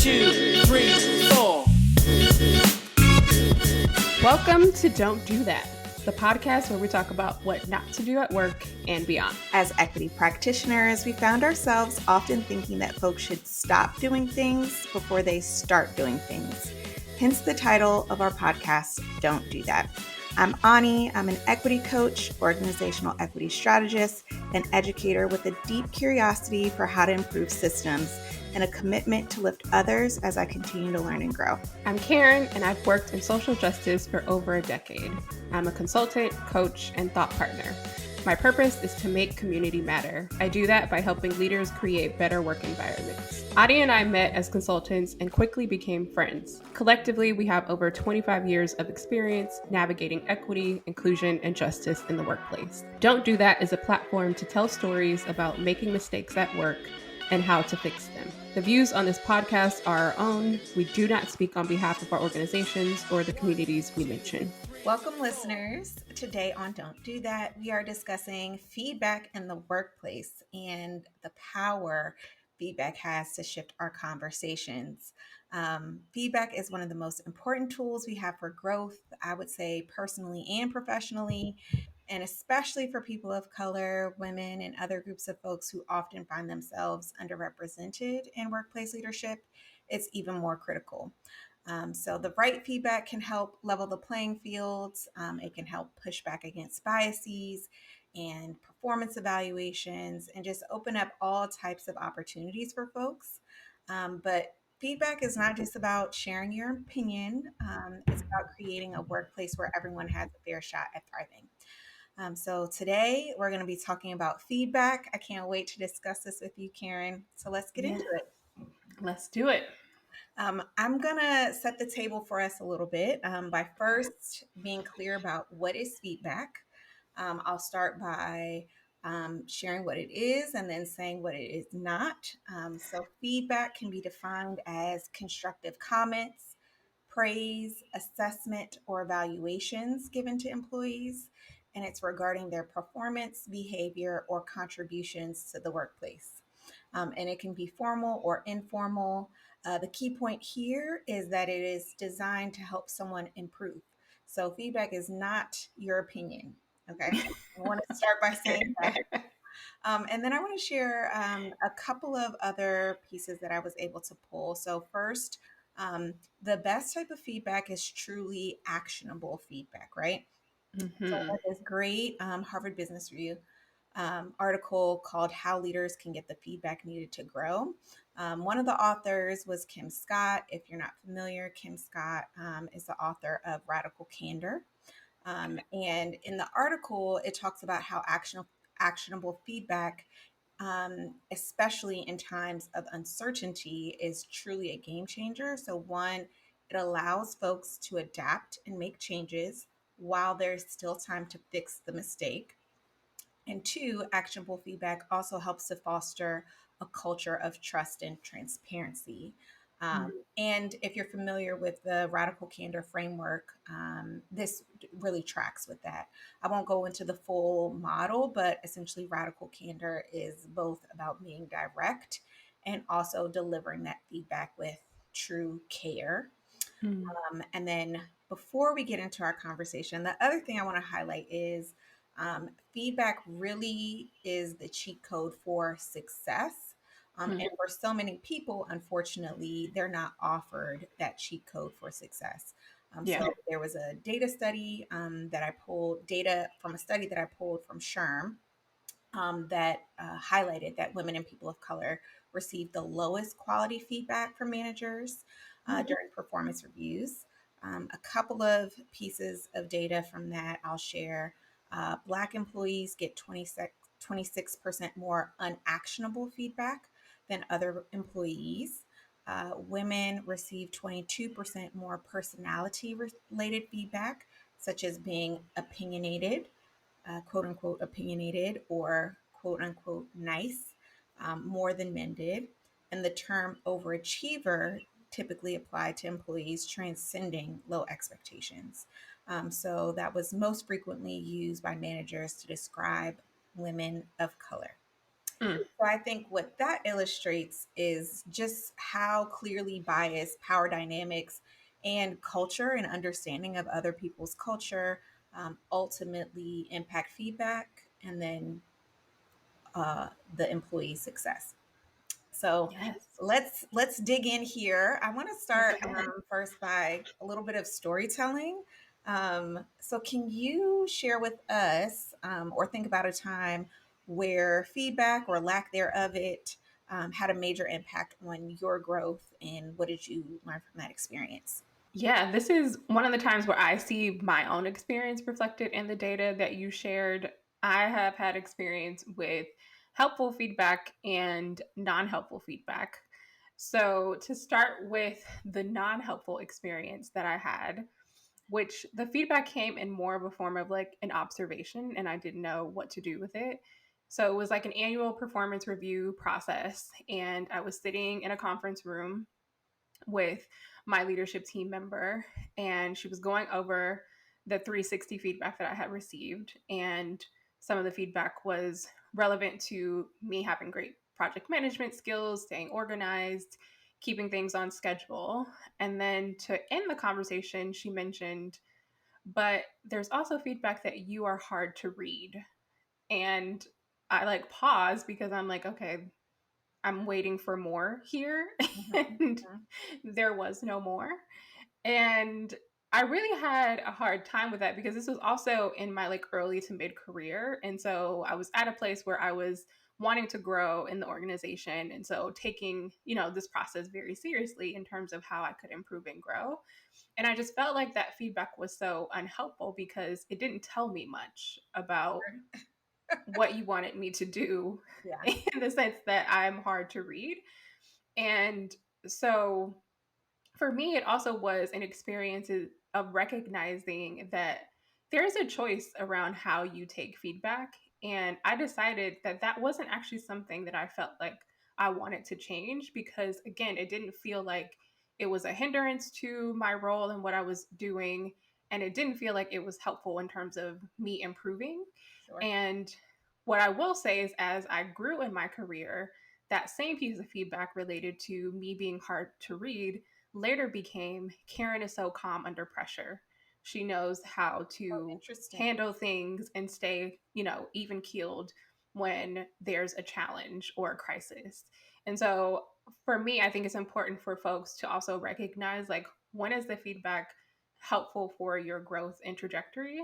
2, 3, 4. Welcome to Don't Do That, the podcast where we talk about what not to do at work and beyond. As equity practitioners, we found ourselves often thinking that folks should stop doing things before they start doing things. Hence the title of our podcast, Don't Do That. I'm Anee. I'm an equity coach, organizational equity strategist, and educator with a deep curiosity for how to improve systems and a commitment to lift others as I continue to learn and grow. I'm Karen, and I've worked in social justice for over a decade. I'm a consultant, coach, and thought partner. My purpose is to make community matter. I do that by helping leaders create better work environments. Anee and I met as consultants and quickly became friends. Collectively, we have over 25 years of experience navigating equity, inclusion, and justice in the workplace. Don't Do That is a platform to tell stories about making mistakes at work and how to fix them. The views on this podcast are our own. We do not speak on behalf of our organizations or the communities we mention. Welcome, listeners. Today on Don't Do That, we are discussing feedback in the workplace and the power feedback has to shift our conversations. Feedback is one of the most important tools we have for growth, I would say personally and professionally, and especially for people of color, women, and other groups of folks who often find themselves underrepresented in workplace leadership. It's even more critical. So the right feedback can help level the playing fields. It can help push back against biases and performance evaluations and just open up all types of opportunities for folks. But feedback is not just about sharing your opinion. It's about creating a workplace where everyone has a fair shot at thriving. So today we're going to be talking about feedback. I can't wait to discuss this with you, Karen. So let's get into it. Let's do it. I'm going to set the table for us a little bit by first being clear about what is feedback. I'll start by sharing what it is and then saying what it is not. So feedback can be defined as constructive comments, praise, assessment, or evaluations given to employees, and it's regarding their performance, behavior, or contributions to the workplace. And it can be formal or informal. The key point here is that it is designed to help someone improve. So feedback is not your opinion. Okay. I want to start by saying that. And then I want to share a couple of other pieces that I was able to pull. So first, the best type of feedback is truly actionable feedback, right? Mm-hmm. So there's great Harvard Business Review article called How Leaders Can Get the Feedback Needed to Grow. One of the authors was Kim Scott. If you're not familiar, Kim Scott is the author of Radical Candor. And in the article, it talks about how actionable feedback, especially in times of uncertainty, is truly a game changer. So one, it allows folks to adapt and make changes while there's still time to fix the mistake. And two, actionable feedback also helps to foster a culture of trust and transparency. And if you're familiar with the Radical Candor framework, this really tracks with that. I won't go into the full model, but essentially, Radical Candor is both about being direct and also delivering that feedback with true care. And then before we get into our conversation, the other thing I want to highlight is feedback really is the cheat code for success. And for so many people, unfortunately, they're not offered that cheat code for success. So there was a data study that I pulled, data from a study that I pulled from SHRM that highlighted that women and people of color received the lowest quality feedback from managers during performance reviews. A couple of pieces of data from that I'll share. Black employees get 26% more unactionable feedback than other employees. Women receive 22% more personality related feedback, such as being opinionated, quote unquote opinionated, or quote unquote nice, more than men did. And the term overachiever typically applied to employees transcending low expectations. So that was most frequently used by managers to describe women of color. Mm. So I think what that illustrates is just how clearly biased power dynamics and culture and understanding of other people's culture ultimately impact feedback and then the employee success. So Yes. let's dig in here. I want to Let's start go ahead. first by a little bit of storytelling. So can you share with us or think about a time where feedback or lack thereof it had a major impact on your growth, and what did you learn from that experience? Yeah, this is one of the times where I see my own experience reflected in the data that you shared. I have had experience with helpful feedback and non helpful feedback. So, to start with the non helpful experience that I had, which the feedback came in more of a form of like an observation, and I didn't know what to do with it. So, it was like an annual performance review process, and I was sitting in a conference room with my leadership team member, and she was going over the 360 feedback that I had received. And some of the feedback was relevant to me having great project management skills, staying organized, keeping things on schedule. And then to end the conversation, she mentioned, but there's also feedback that you are hard to read. And I like paused because I'm like, okay, I'm waiting for more here. Mhm, And mhm. there was no more. And I really had a hard time with that because this was also in my like early to mid career. And so I was at a place where I was wanting to grow in the organization. And so taking, this process very seriously in terms of how I could improve and grow. And I just felt like that feedback was so unhelpful because it didn't tell me much about what you wanted me to do Yeah, in the sense that I'm hard to read. And so for me, it also was an experience of recognizing that there's a choice around how you take feedback. And I decided that that wasn't actually something that I felt like I wanted to change because, again, it didn't feel like it was a hindrance to my role and what I was doing. And it didn't feel like it was helpful in terms of me improving. sure. And what I will say is, as I grew in my career, that same piece of feedback related to me being hard to read later became Karen is so calm under pressure. She knows how Oh, to interesting. handle things and stay, even keeled when there's a challenge or a crisis. And so for me, I think it's important for folks to also recognize like when is the feedback helpful for your growth and trajectory?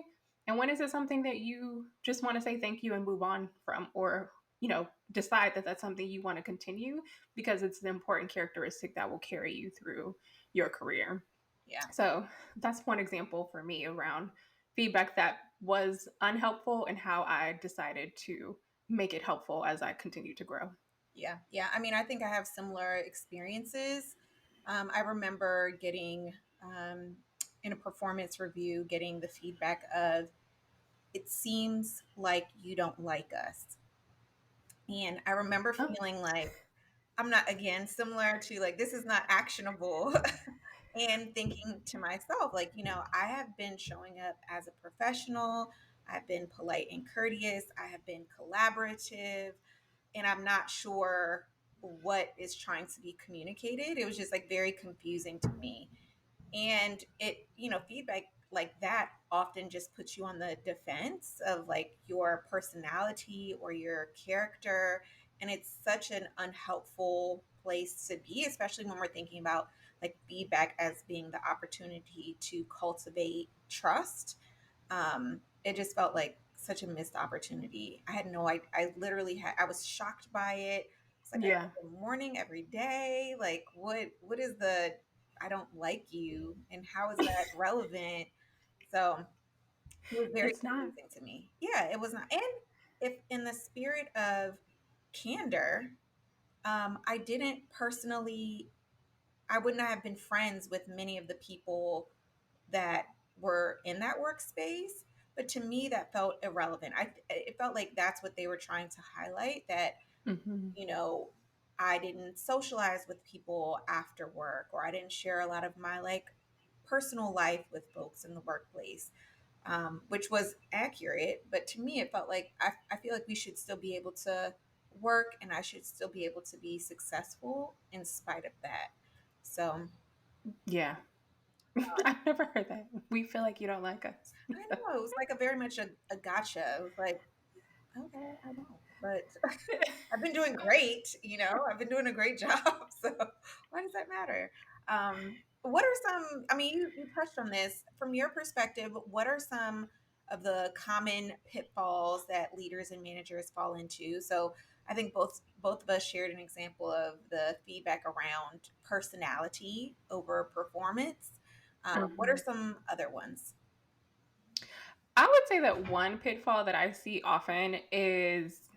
And when is it something that you just want to say thank you and move on from, or, decide that that's something you want to continue because it's an important characteristic that will carry you through your career. Yeah. So that's one example for me around feedback that was unhelpful and how I decided to make it helpful as I continue to grow. Yeah, yeah. I mean, I think I have similar experiences. I remember getting in a performance review, getting the feedback of, it seems like you don't like us. And I remember Oh, feeling like, I'm not, again, similar to like, this is not actionable. And thinking to myself, like, I have been showing up as a professional, I've been polite and courteous, I have been collaborative, and I'm not sure what is trying to be communicated. It was just like very confusing to me. And it, feedback like that often just puts you on the defense of like your personality or your character. And it's such an unhelpful place to be, especially when we're thinking about like feedback as being the opportunity to cultivate trust. It just felt like such a missed opportunity. I had no, I literally had, I was shocked by it. It's like, I yeah. get the morning every day. Like, what is the, I don't like you, and how is that relevant? So it was very It's not. confusing to me. Yeah, it was not. And if in the spirit of candor, I didn't personally, I would not have been friends with many of the people that were in that workspace. But to me, that felt irrelevant. It felt like that's what they were trying to highlight, that, Mhm. you know, I didn't socialize with people after work, or I didn't share a lot of my like personal life with folks in the workplace, which was accurate. But to me, it felt like I feel like we should still be able to work, and I should still be able to be successful in spite of that. So Yeah. I've never heard that. We feel like you don't like us. I know it was like a very much a gotcha. It was like, okay, I don't, but I've been doing great, I've been doing a great job. So why does that matter? What are some, I mean, you touched on this from your perspective. What are some of the common pitfalls that leaders and managers fall into? So I think both of us shared an example of the feedback around personality over performance. What are Mhm. some other ones? I would say that one pitfall that I see often is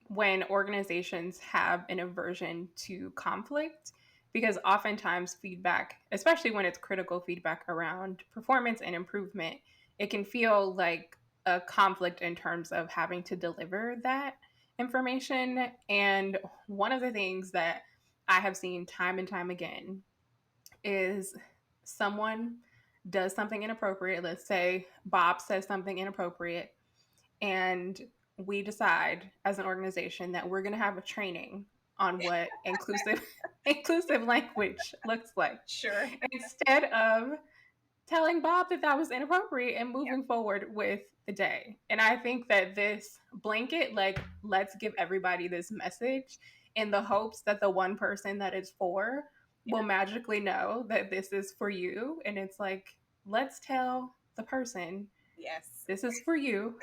when organizations have an aversion to conflict, because oftentimes feedback, especially when it's critical feedback around performance and improvement, it can feel like a conflict in terms of having to deliver that information. And one of the things that I have seen time and time again is someone does something inappropriate. Let's say Bob says something inappropriate, and we decide as an organization that we're going to have a training on what inclusive inclusive language looks like, Sure. instead of telling Bob that that was inappropriate and moving forward with the day. And I think that this blanket, like, let's give everybody this message in the hopes that the one person that it's for Yeah. will magically know that this is for you. And it's like, let's tell the person, Yes. this is for you.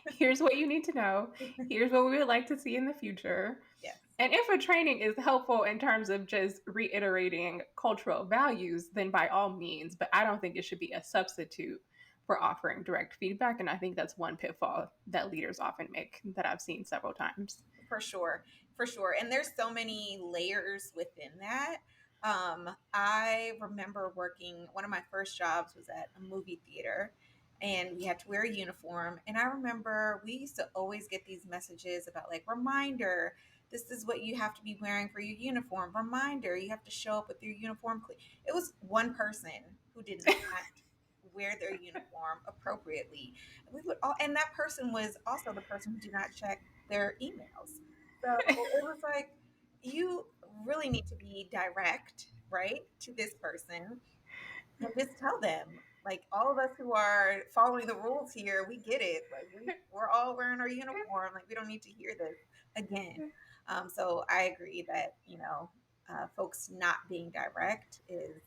Here's what you need to know. Here's what we would like to see in the future. Yes. And if a training is helpful in terms of just reiterating cultural values, then by all means, but I don't think it should be a substitute for offering direct feedback. And I think that's one pitfall that leaders often make that I've seen several times. For sure, for sure. And there's so many layers within that. I remember working, one of my first jobs was at a movie theater, and we had to wear a uniform. And I remember we used to always get these messages about, like, reminder, this is what you have to be wearing for your uniform. Reminder, you have to show up with your uniform. It was one person who did not wear their uniform appropriately. We would all, and that person was also the person who did not check their emails. So it was like, you really need to be direct, right, to this person, and just tell them, like, all of us who are following the rules here, we get it. Like, we're all wearing our uniform. Like, we don't need to hear this again. So I agree that, folks not being direct is,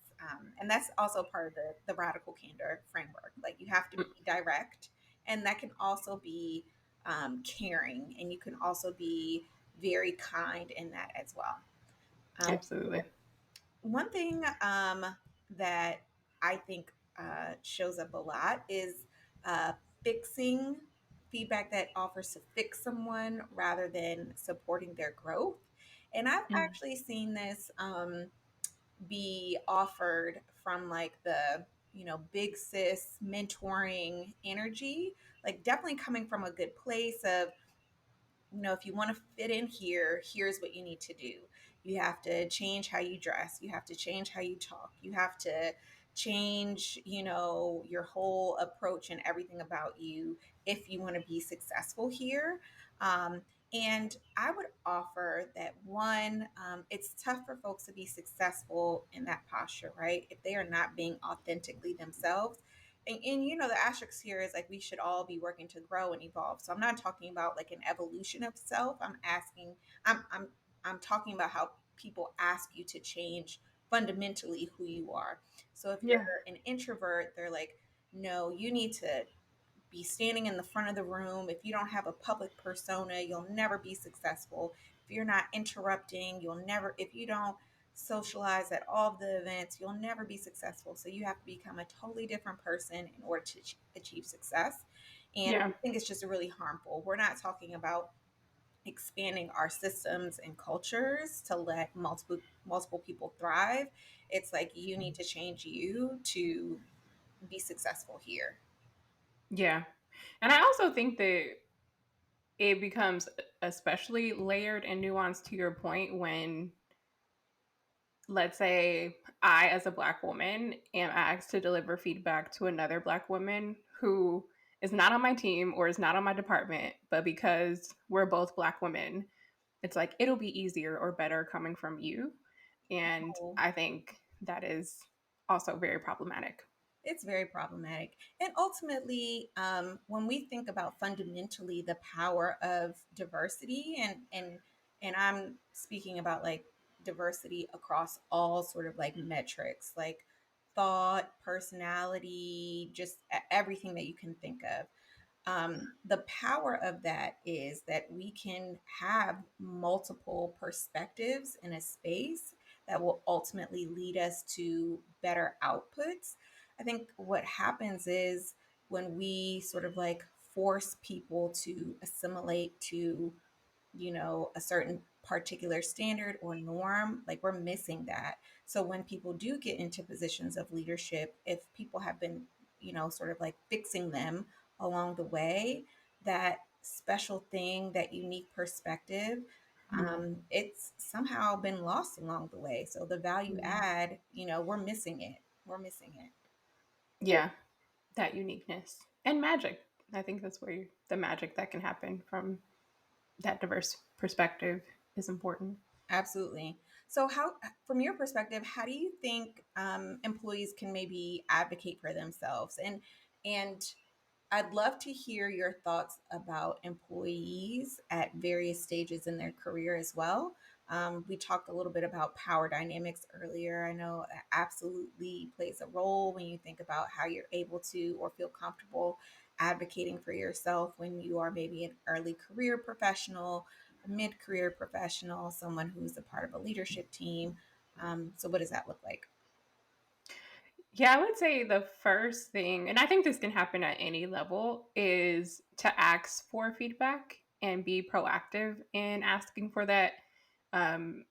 and that's also part of the radical candor framework. Like, you have to be direct, and that can also be caring, and you can also be very kind in that as well. Um, Absolutely. One thing that I think shows up a lot is uh, fixing feedback that offers to fix someone rather than supporting their growth. And I've Mm. actually seen this be offered from, like, the big sis mentoring energy, like, definitely coming from a good place of, if you want to fit in here, here's what you need to do. You have to change how you dress. You have to change how you talk. You have to change, your whole approach and everything about you if you want to be successful here. Um, and I would offer that, one, it's tough for folks to be successful in that posture, right? If they are not being authentically themselves. And the asterisk here is, like, we should all be working to grow and evolve. So I'm not talking about, like, an evolution of self. I'm talking about how people ask you to change fundamentally who you are. So if Yeah. you're an introvert, they're like, no, you need to be standing in the front of the room. If you don't have a public persona, you'll never be successful. If you're not interrupting, if you don't socialize at all of the events, you'll never be successful. So you have to become a totally different person in order to achieve success. And Yeah. I think it's just really harmful. We're not talking about expanding our systems and cultures to let multiple people thrive. It's like, you need to change you to be successful here. Yeah. And I also think that it becomes especially layered and nuanced to your point when, let's say, I, as a Black woman, am asked to deliver feedback to another Black woman who is not on my team or is not on my department, but because we're both Black women, it's like it'll be easier or better coming from you. And Oh, I think that is also very problematic. it's very problematic. And ultimately, when we think about fundamentally the power of diversity, and I'm speaking about like diversity across all sort of like metrics, like thought, personality, just everything that you can think of. The power of that is that we can have multiple perspectives in a space that will ultimately lead us to better outputs. I think what happens is when we sort of like force people to assimilate to, a certain particular standard or norm, like we're missing that. So when people do get into positions of leadership, if people have been, sort of like fixing them along the way, that special thing, that unique perspective, it's somehow been lost along the way. So the value Mhm. add, we're missing it. We're missing it. Yeah, that uniqueness and magic. I think that's where the magic that can happen from that diverse perspective is important. Absolutely. So, how, from your perspective, how do you think employees can maybe advocate for themselves? And I'd love to hear your thoughts about employees at various stages in their career as well. We talked a little bit about power dynamics earlier. I know that absolutely plays a role when you think about how you're able to or feel comfortable advocating for yourself when you are maybe an early career professional, a mid career professional, someone who's a part of a leadership team. So, what does that look like? Yeah, I would say the first thing, and I think this can happen at any level, is to ask for feedback and be proactive in asking for that. Um,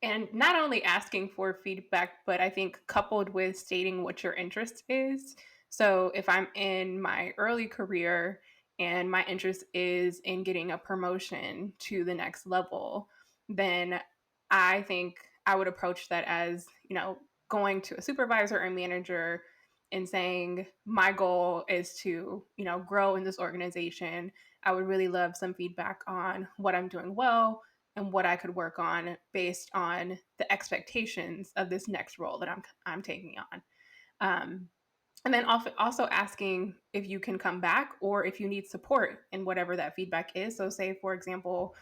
and not only asking for feedback, but I think coupled with stating what your interest is. So if I'm in my early career and my interest is in getting a promotion to the next level, then I think I would approach that as, going to a supervisor or manager and saying, my goal is to, grow in this organization. I would really love some feedback on what I'm doing well and what I could work on based on the expectations of this next role that I'm taking on. Um, and then also asking if you can come back or if you need support in whatever that feedback is. So, say for example,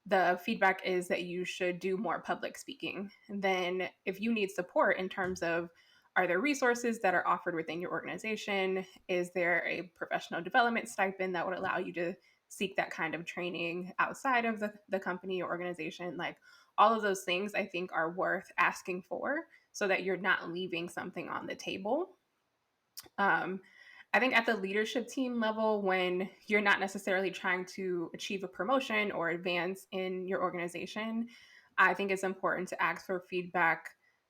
the feedback is that you should do more public speaking. And then if you need support in terms of, are there resources that are offered within your organization? Is there a professional development stipend that would allow you to seek that kind of training outside of the company or organization? Like all of those things I think are worth asking for so that you're not leaving something on the table. um, I think at the leadership team level, when you're not necessarily trying to achieve a promotion or advance in your organization, I think it's important to ask for feedback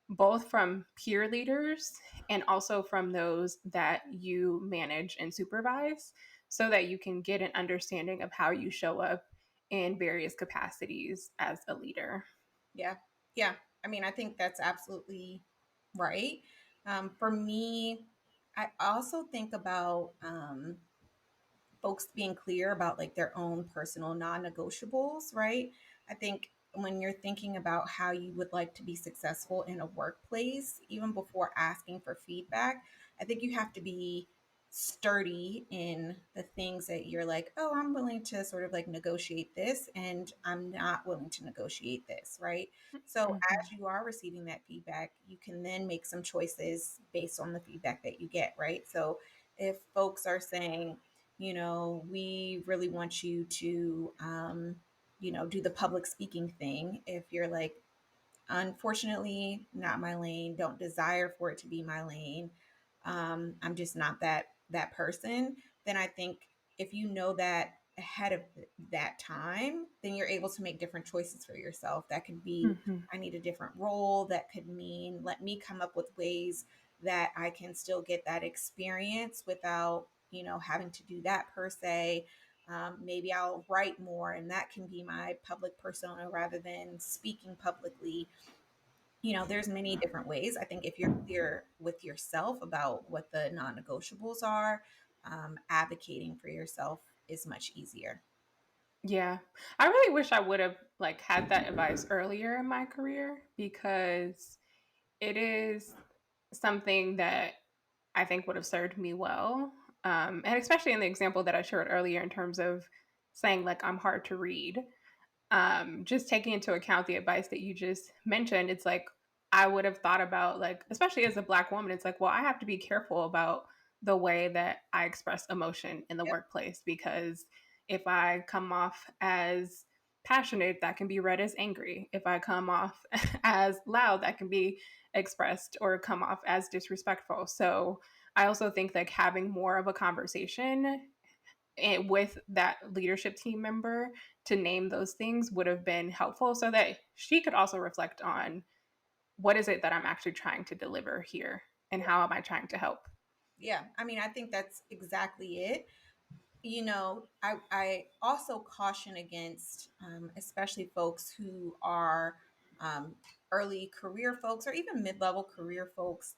both from peer leaders and also from those that you manage and supervise so that you can get an understanding of how you show up in various capacities as a leader. Yeah. Yeah. I mean, I think that's absolutely right. For me, I also think about folks being clear about like their own personal non-negotiables, right? I think when you're thinking about how you would like to be successful in a workplace, even before asking for feedback, I think you have to be sturdy in the things that you're like, oh, I'm willing to sort of like negotiate this and I'm not willing to negotiate this, right? So as Mhm. you are receiving that feedback, you can then make some choices based on the feedback that you get, right? So if folks are saying, we really want you to, do the public speaking thing. If you're like, unfortunately, not my lane, don't desire for it to be my lane, I'm just not that person, then I think if you know that ahead of that time, then you're able to make different choices for yourself. That could be, Mhm. I need a different role. That could mean, let me come up with ways that I can still get that experience without, having to do that per se. Maybe I'll write more, and that can be my public persona rather than speaking publicly. There's many different ways. I think if you're clear with yourself about what the non-negotiables are, advocating for yourself is much easier. Yeah. I really wish I would have like had that advice earlier in my career, because it is something that I think would have served me well. And especially in the example that I shared earlier in terms of saying like I'm hard to read. Just taking into account the advice that you just mentioned, it's like I would have thought about, like, especially as a Black woman, it's like, well, I have to be careful about the way that I express emotion in the Yep. workplace, because if I come off as passionate, that can be read as angry. If I come off as loud, that can be expressed or come off as disrespectful. So I also think like having more of a conversation with that leadership team member to name those things would have been helpful, so that she could also reflect on what is it that I'm actually trying to deliver here and how am I trying to help. Yeah, I mean, I think that's exactly it. I also caution against, especially folks who are early career folks or even mid-level career folks,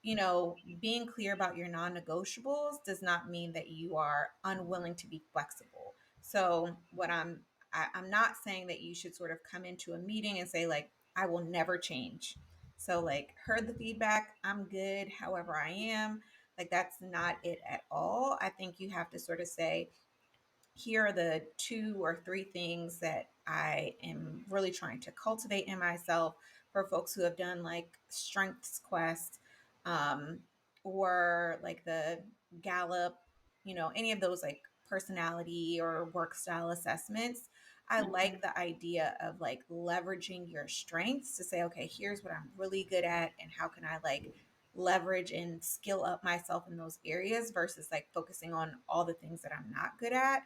being clear about your non-negotiables does not mean that you are unwilling to be flexible. So I'm not saying that you should sort of come into a meeting and say like, I will never change. So like, heard the feedback, I'm good however I am. Like, that's not it at all. I think you have to sort of say, here are the 2 or 3 things that I am really trying to cultivate in myself, for folks who have done like Strengths Quest, um, or like the Gallup, any of those like personality or work style assessments. I Mm-hmm. like the idea of like leveraging your strengths to say, okay, here's what I'm really good at, and how can I like leverage and skill up myself in those areas versus like focusing on all the things that I'm not good at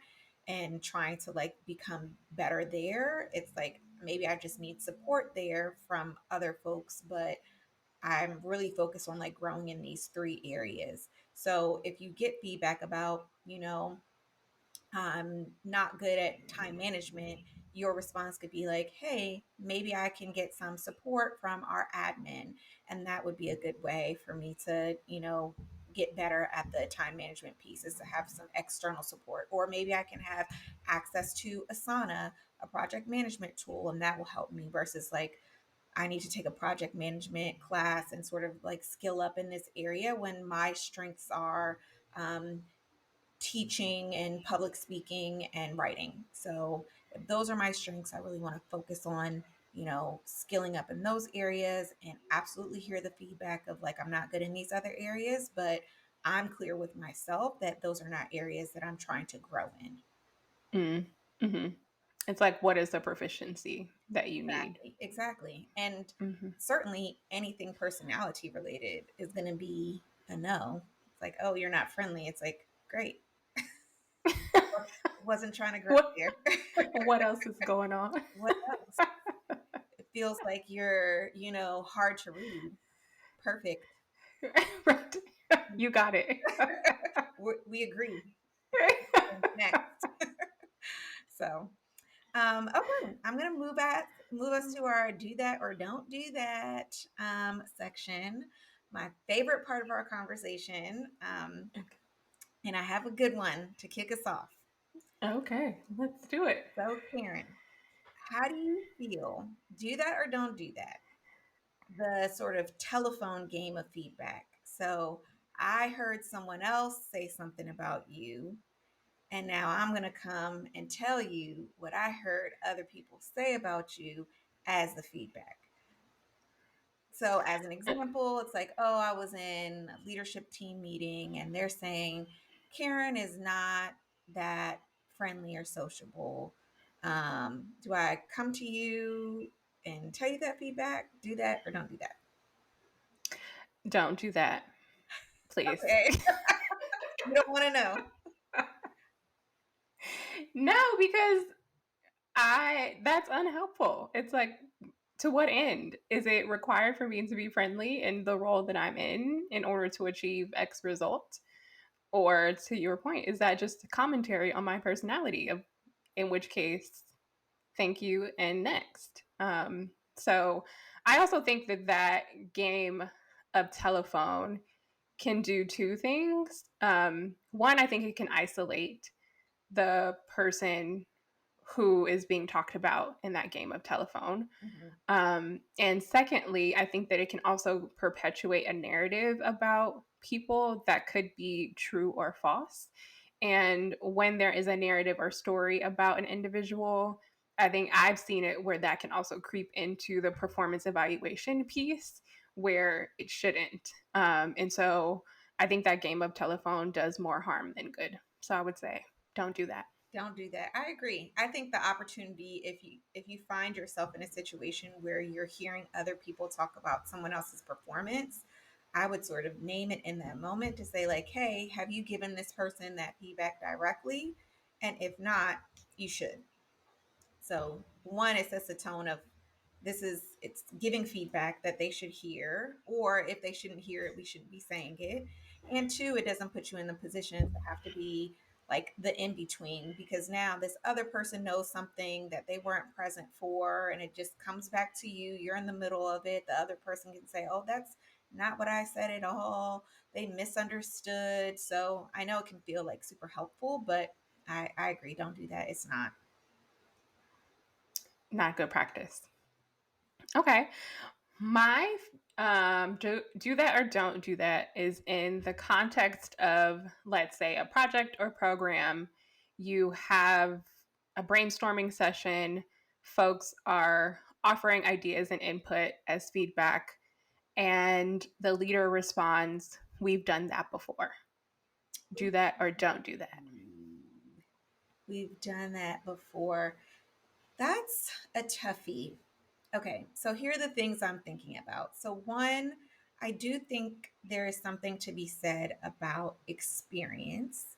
and trying to like become better there. It's like maybe I just need support there from other folks, but I'm really focused on like growing in these 3 areas. So if you get feedback about, I'm not good at time management, your response could be like, hey, maybe I can get some support from our admin. And that would be a good way for me to, get better at the time management piece, is to have some external support. Or maybe I can have access to Asana, a project management tool, and that will help me versus like, I need to take a project management class and sort of like skill up in this area when my strengths are teaching and public speaking and writing. So if those are my strengths, I really want to focus on, skilling up in those areas, and absolutely hear the feedback of like, I'm not good in these other areas, but I'm clear with myself that those are not areas that I'm trying to grow in. Mm-hmm. It's like, what is the proficiency that you need? Exactly. Exactly. And Mm-hmm. certainly anything personality related is going to be a no. It's like, oh, you're not friendly. It's like, great. Wasn't trying to grow what here. what else is going on? What else? It feels like you're, hard to read. Perfect. Right. You got it. We agree. Next. So, okay, I'm gonna move us to our do that or don't do that section. My favorite part of our conversation, and I have a good one to kick us off. Okay, let's do it. So, Karen, how do you feel? Do that or don't do that? The sort of telephone game of feedback. So I heard someone else say something about you, and now I'm going to come and tell you what I heard other people say about you as the feedback. So, as an example, it's like, oh, I was in a leadership team meeting and they're saying Karen is not that friendly or sociable. Do I come to you and tell you that feedback? Do that or don't do that? Don't do that, please. Okay. You don't want to know. No, because I that's unhelpful. It's like, to what end? Is it required for me to be friendly in the role that I'm in order to achieve X result? Or to your point, is that just a commentary on my personality? Of in which case, thank you and next. So I also think that that game of telephone can do two things. One, I think it can isolate the person who is being talked about in that game of telephone. Mhm. And secondly, I think that it can also perpetuate a narrative about people that could be true or false. And when there is a narrative or story about an individual, I think I've seen it where that can also creep into the performance evaluation piece where it shouldn't. And so I think that game of telephone does more harm than good. So I would say don't do that. Don't do that. I agree. I think the opportunity, if you find yourself in a situation where you're hearing other people talk about someone else's performance, I would sort of name it in that moment to say like, "Hey, have you given this person that feedback directly? And if not, you should." So, one, it sets a tone of it's giving feedback that they should hear, or if they shouldn't hear it, we shouldn't be saying it. And two, it doesn't put you in the position to have to be like the in between, because now this other person knows something that they weren't present for, and it just comes back to you. You're in the middle of it. The other person can say, "Oh, that's not what I said at all. They misunderstood." So I know it can feel like super helpful, but I agree. Don't do that. It's not. Not good practice. Okay. My do that or don't do that is in the context of, let's say, a project or program. You have a brainstorming session, folks are offering ideas and input as feedback, and the leader responds, "We've done that before." Do that or don't do that. We've done that before. That's a toughie. Okay, so here are the things I'm thinking about. So, one, I do think there is something to be said about experience.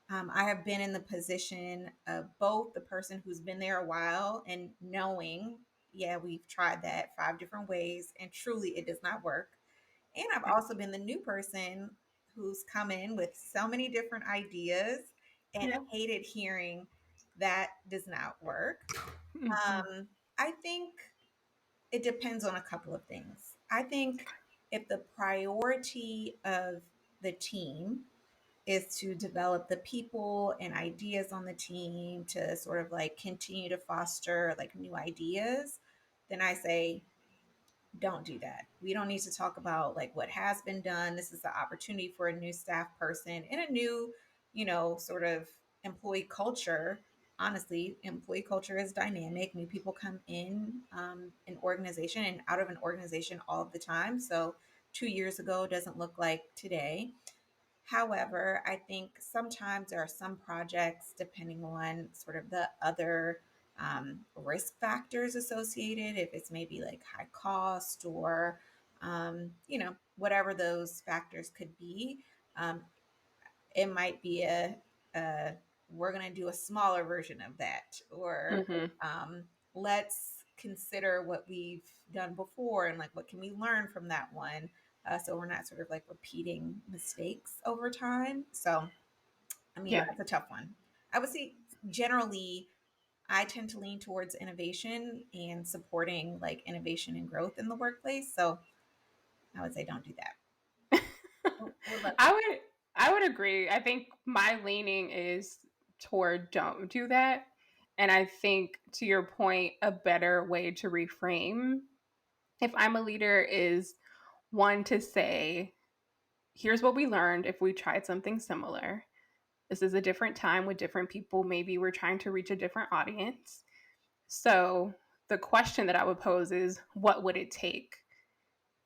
I have been in the position of both the person who's been there a while and knowing, yeah, we've tried that 5 different ways and truly it does not work. And I've also been the new person who's come in with so many different ideas and Yeah. hated hearing that does not work. Mhm. I think it depends on a couple of things. I think if the priority of the team is to develop the people and ideas on the team to sort of like continue to foster like new ideas, then I say don't do that. We don't need to talk about like what has been done. This is the opportunity for a new staff person and a new, sort of employee culture. Honestly, employee culture is dynamic. New people come in an organization and out of an organization all of the time. So 2 years ago doesn't look like today. However, I think sometimes there are some projects, depending on sort of the other risk factors associated, if it's maybe like high cost or, whatever those factors could be. Um, it might be a we're going to do a smaller version of that, or Mhm. let's consider what we've done before and like what can we learn from that one, so we're not sort of like repeating mistakes over time. So I mean, Yeah. that's a tough one. I would say generally I tend to lean towards innovation and supporting like innovation and growth in the workplace, so I would say don't do that. What about I would I would agree. I think my leaning is toward don't do that. And I think to your point, a better way to reframe if I'm a leader is one to say, here's what we learned if we tried something similar. This is a different time with different people. Maybe we're trying to reach a different audience. So the question that I would pose is, what would it take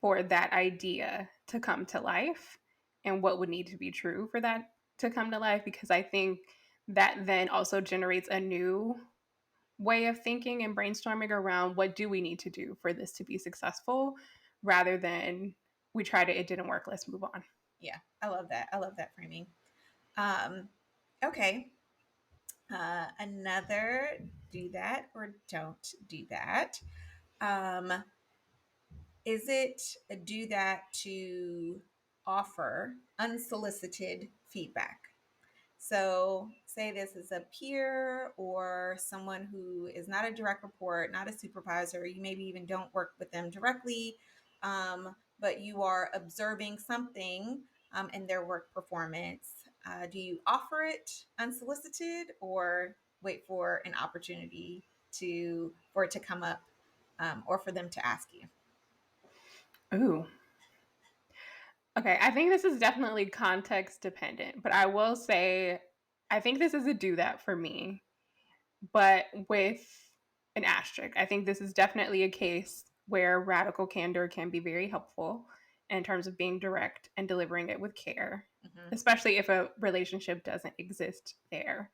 for that idea to come to life, and what would need to be true for that to come to life? Because I think that then also generates a new way of thinking and brainstorming around what do we need to do for this to be successful, rather than we tried it, it didn't work, let's move on. Yeah, I love that. I love that framing. Um, okay. Another do that or don't do that. Um, is it a do that to offer unsolicited feedback? So, say this is a peer or someone who is not a direct report, not a supervisor. You maybe even don't work with them directly, but you are observing something in their work performance. Do you offer it unsolicited or wait for an opportunity for it to come up, or for them to ask you? Ooh. Okay, I think this is definitely context dependent, but I will say I think this is a do that for me, but with an asterisk. I think this is definitely a case where radical candor can be very helpful in terms of being direct and delivering it with care, Hmm. especially if a relationship doesn't exist there.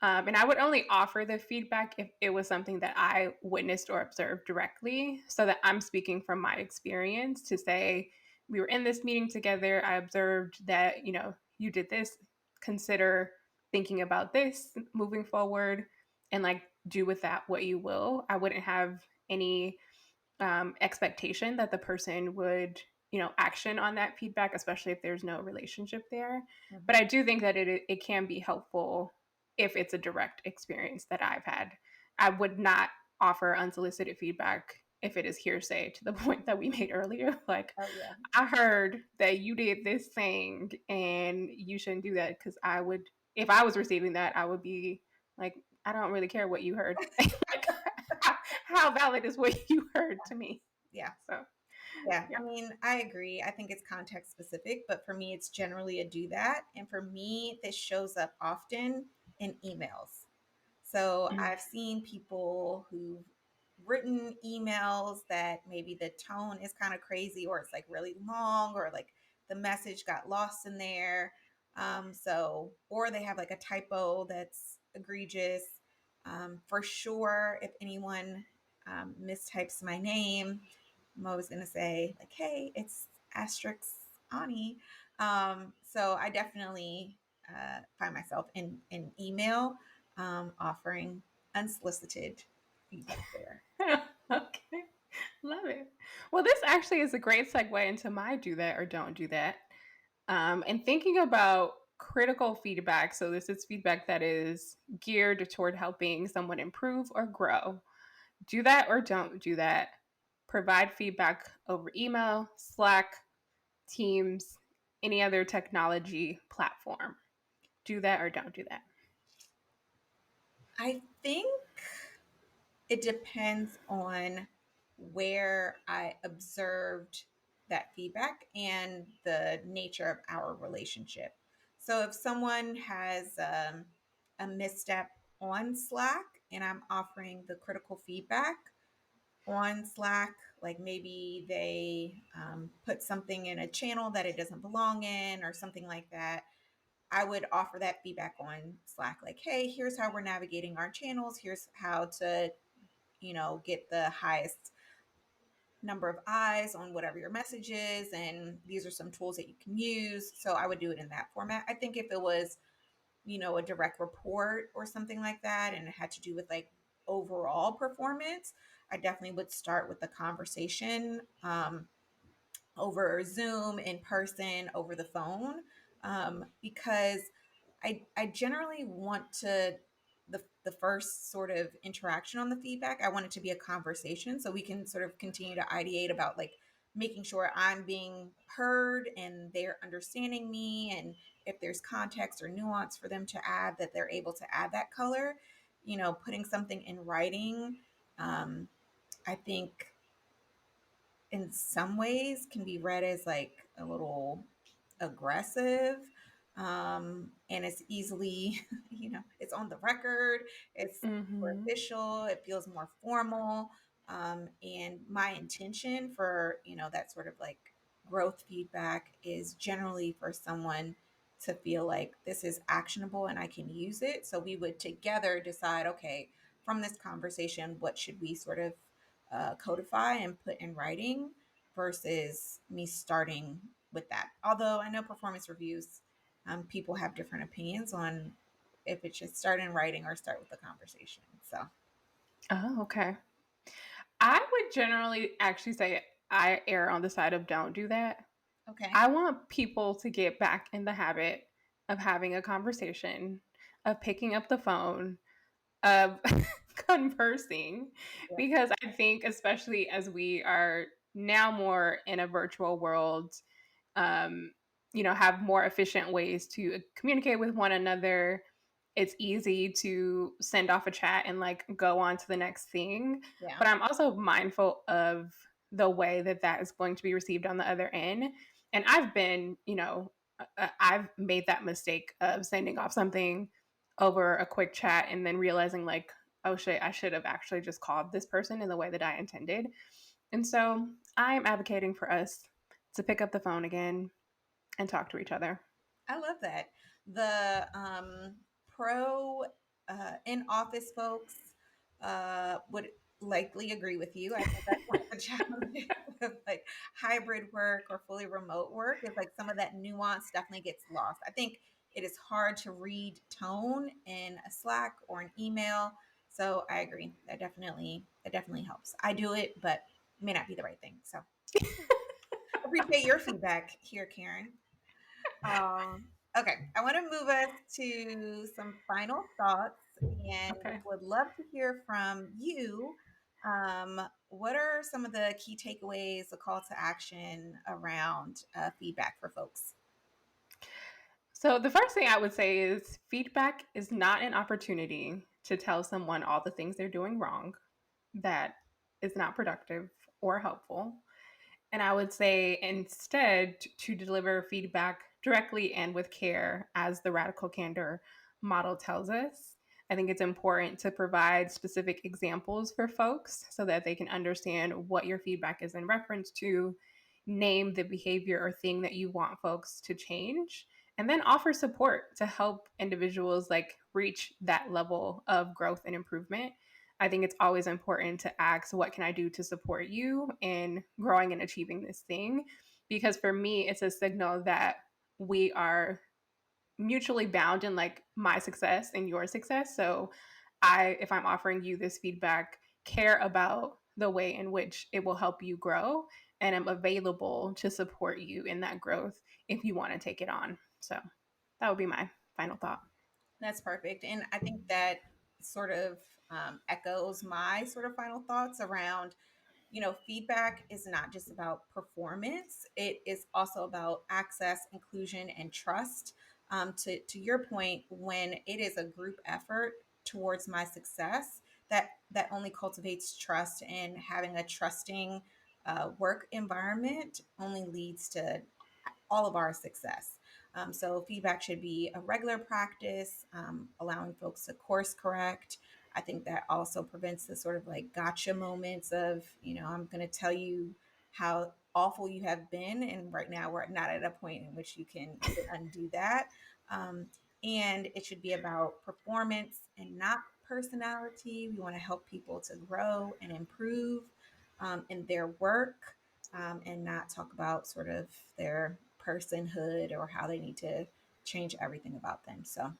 And I would only offer the feedback if it was something that I witnessed or observed directly, so that I'm speaking from my experience to say, we were in this meeting together. I observed that, you did this. Consider thinking about this moving forward and like do with that what you will. I wouldn't have any expectation that the person would, action on that feedback, especially if there's no relationship there. But Hmm. I do think that it can be helpful if it's a direct experience that I've had. I would not offer unsolicited feedback if it is hearsay, to the point that we made earlier. Like, Oh yeah. I heard that you did this thing and you shouldn't do that, because I would, if I was receiving that, I would be like, I don't really care what you heard. Like, how valid is what you heard to me? Yeah. So, Yeah, yeah. I mean, I agree. I think it's context specific, but for me, it's generally a do that. And for me, this shows up often in emails. So Mm. I've seen people who've written emails that maybe the tone is kind of crazy, or it's like really long, or like the message got lost in there. Or they have like a typo that's egregious. For sure, if anyone mistypes my name, I'm always going to say, like, hey, it's asterisk Ani. So I definitely find myself in email, offering unsolicited feedback there. Okay. Love it. Well, this actually is a great segue into my do that or don't do that. And thinking about critical feedback. So, this is feedback that is geared toward helping someone improve or grow. Do that or don't do that. Provide feedback over email, Slack, Teams, any other technology platform. Do that or don't do that. I think it depends on where I observed that feedback and the nature of our relationship. So if someone has a misstep on Slack and I'm offering the critical feedback on Slack, like maybe they put something in a channel that it doesn't belong in or something like that, I would offer that feedback on Slack, like, hey, here's how we're navigating our channels. Here's how to, get the highest number of eyes on whatever your message is. And these are some tools that you can use. So I would do it in that format. I think if it was, a direct report or something like that, and it had to do with like overall performance, I definitely would start with the conversation. Over Zoom, in person, over the phone, because I generally want the first sort of interaction on the feedback. I want it to be a conversation so we can sort of continue to ideate about like making sure I'm being heard and they're understanding me, and if there's context or nuance for them to add, that they're able to add that color. Putting something in writing, I think in some ways can be read as like a little aggressive, and it's easily it's on the record, it's more Mm-hmm. official, it feels more formal, and my intention for that sort of like growth feedback is generally for someone to feel like this is actionable and I can use it, so we would together decide, okay, from this conversation, what should we sort of codify and put in writing, versus me starting with that. Although I know performance reviews, people have different opinions on if it should start in writing or start with the conversation. So, Oh, okay. I would generally actually say I err on the side of don't do that. okay. I want people to get back in the habit of having a conversation, of picking up the phone, of conversing, Yeah. because I think, especially as we are now more in a virtual world, um, have more efficient ways to communicate with one another. It's easy to send off a chat and like go on to the next thing. Yeah. But I'm also mindful of the way that that is going to be received on the other end. And I've been, I've made that mistake of sending off something over a quick chat and then realizing like, oh shit, I should have actually just called this person in the way that I intended. And so I'm advocating for us to pick up the phone again and talk to each other. I love that. The pro in office folks would likely agree with you. I think that's one of the challenges of like hybrid work or fully remote work is like some of that nuance definitely gets lost. I think it is hard to read tone in a Slack or an email. So I agree. That definitely helps. I do it, but it may not be the right thing. So appreciate your feedback here, Karen. Okay, I want to move us to some final thoughts and Okay. would love to hear from you. What are some of the key takeaways, a call to action around feedback for folks? So, the first thing I would say is feedback is not an opportunity to tell someone all the things they're doing wrong. That is not productive or helpful. And I would say instead to deliver feedback directly and with care, as the radical candor model tells us. I think it's important to provide specific examples for folks so that they can understand what your feedback is in reference to, name the behavior or thing that you want folks to change, and then offer support to help individuals like reach that level of growth and improvement. I think it's always important to ask, what can I do to support you in growing and achieving this thing? Because for me, it's a signal that we are mutually bound in like my success and your success. So if I'm offering you this feedback, care about the way in which it will help you grow, and I'm available to support you in that growth if you want to take it on. So that would be my final thought. That's perfect. And I think that sort of echoes my sort of final thoughts around feedback is not just about performance, it is also about access, inclusion, and trust. To your point, when it is a group effort towards my success, that only cultivates trust, and having a trusting work environment only leads to all of our success. So feedback should be a regular practice, allowing folks to course correct. I think that also prevents the sort of like gotcha moments of, I'm going to tell you how awful you have been. And right now we're not at a point in which you can undo that. And it should be about performance and not personality. We want to help people to grow and improve in their work, and not talk about sort of their personhood or how they need to change everything about them. So,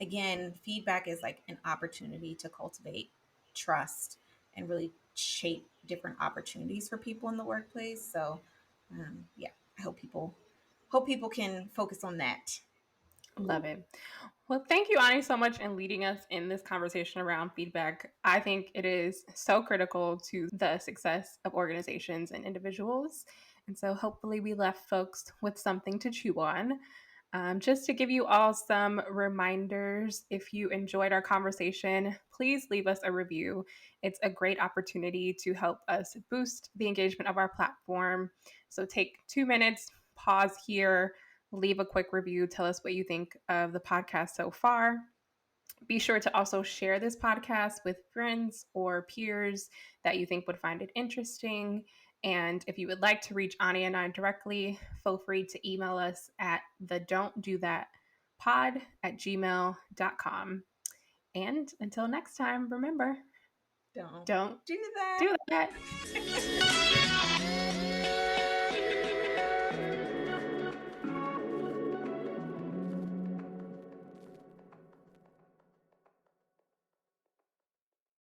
again, feedback is like an opportunity to cultivate trust and really shape different opportunities for people in the workplace. So, yeah, I hope people can focus on that. Love it. Well, thank you, Ani, so much in leading us in this conversation around feedback. I think it is so critical to the success of organizations and individuals. And so hopefully we left folks with something to chew on. Just to give you all some reminders, if you enjoyed our conversation, please leave us a review. It's a great opportunity to help us boost the engagement of our platform. So take 2 minutes, pause here, leave a quick review, tell us what you think of the podcast so far. Be sure to also share this podcast with friends or peers that you think would find it interesting. And if you would like to reach Ani and I directly, feel free to email us at the don't do that pod@gmail.com. And until next time, remember, Don't don't do that. do that.